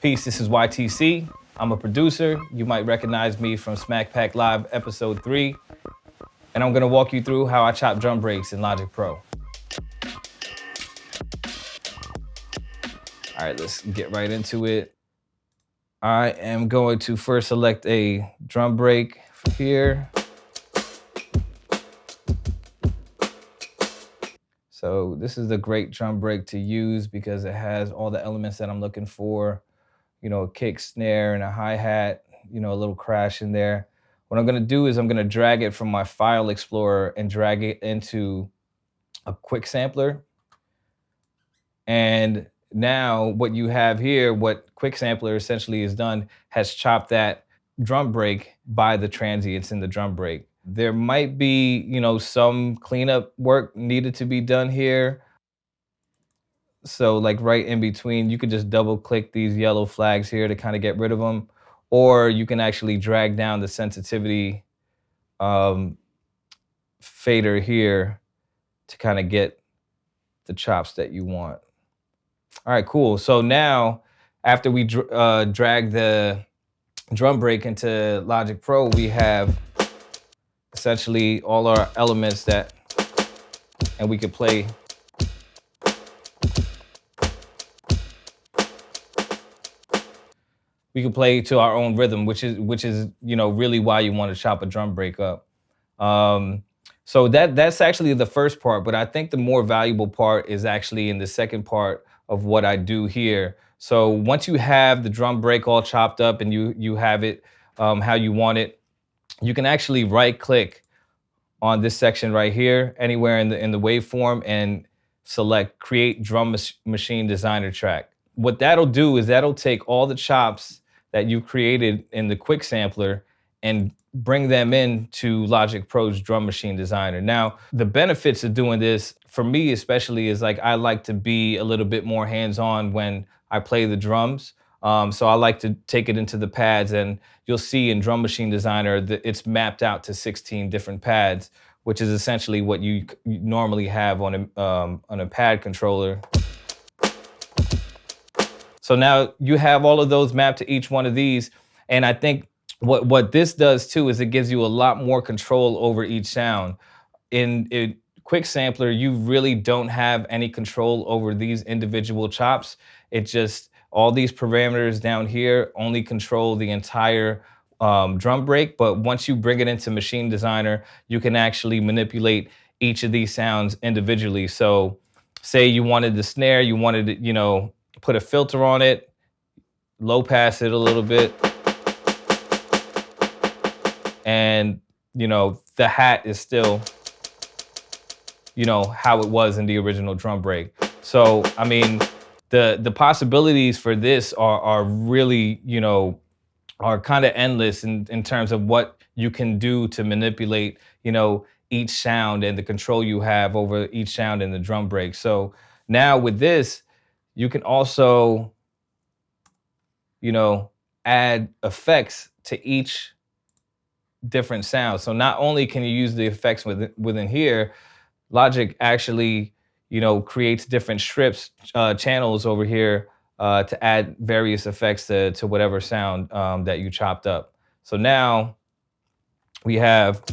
Peace, this is YTC. I'm a producer. You might recognize me from SmackPack Live episode 3. And I'm gonna walk you through how I chop drum breaks in Logic Pro. All right, let's get right into it. I am going to first select a drum break from here. So this is a great drum break to use because it has all the elements that I'm looking for. You know, a kick, snare, and a hi-hat, you know, a little crash in there. What I'm gonna do is I'm gonna drag it from my file explorer and drag it into a quick sampler. And now what you have here, what quick sampler essentially has done, has chopped that drum break by the transients in the drum break. There might be, you know, some cleanup work needed to be done here. So like right in between, you could just double click these yellow flags here to kind of get rid of them. Or you can actually drag down the sensitivity fader here to kind of get the chops that you want. All right, cool. So now after we drag the drum break into Logic Pro, we have essentially all our elements that, and we could play. We can play to our own rhythm, which is you know, really why you want to chop a drum break up. So that's actually the first part, but I think the more valuable part is actually in the second part of what I do here. So once you have the drum break all chopped up and you have it how you want it, you can actually right click on this section right here, anywhere in the waveform, and select Create Drum Machine Designer Track. What that'll do is that'll take all the chops that you created in the quick sampler and bring them into Logic Pro's Drum Machine Designer. Now, the benefits of doing this, for me especially, is like I like to be a little bit more hands-on when I play the drums. So I like to take it into the pads, and you'll see in Drum Machine Designer that it's mapped out to 16 different pads, which is essentially what you normally have on a pad controller. So now you have all of those mapped to each one of these. And I think what this does too is it gives you a lot more control over each sound. In Quick Sampler, you really don't have any control over these individual chops. It just, all these parameters down here only control the entire drum break. But once you bring it into Machine Designer, you can actually manipulate each of these sounds individually. So say you wanted the snare, you wanted to, you know, put a filter on it, low pass it a little bit, and you know, the hat is still, you know, how it was in the original drum break. So I mean, the possibilities for this are really, you know, are kind of endless in terms of what you can do to manipulate, you know, each sound and the control you have over each sound in the drum break. So now with this, you can also, you know, add effects to each different sound. So not only can you use the effects within here, Logic actually, you know, creates different strips, channels over here to add various effects to whatever sound that you chopped up. So now we have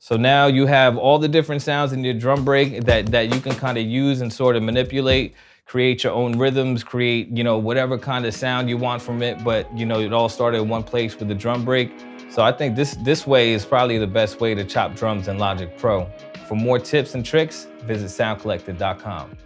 So now you have all the different sounds in your drum break that you can kind of use and sort of manipulate, create your own rhythms, create, you know, whatever kind of sound you want from it. But, you know, it all started in one place with the drum break. So I think this way is probably the best way to chop drums in Logic Pro. For more tips and tricks, visit soundcollective.com.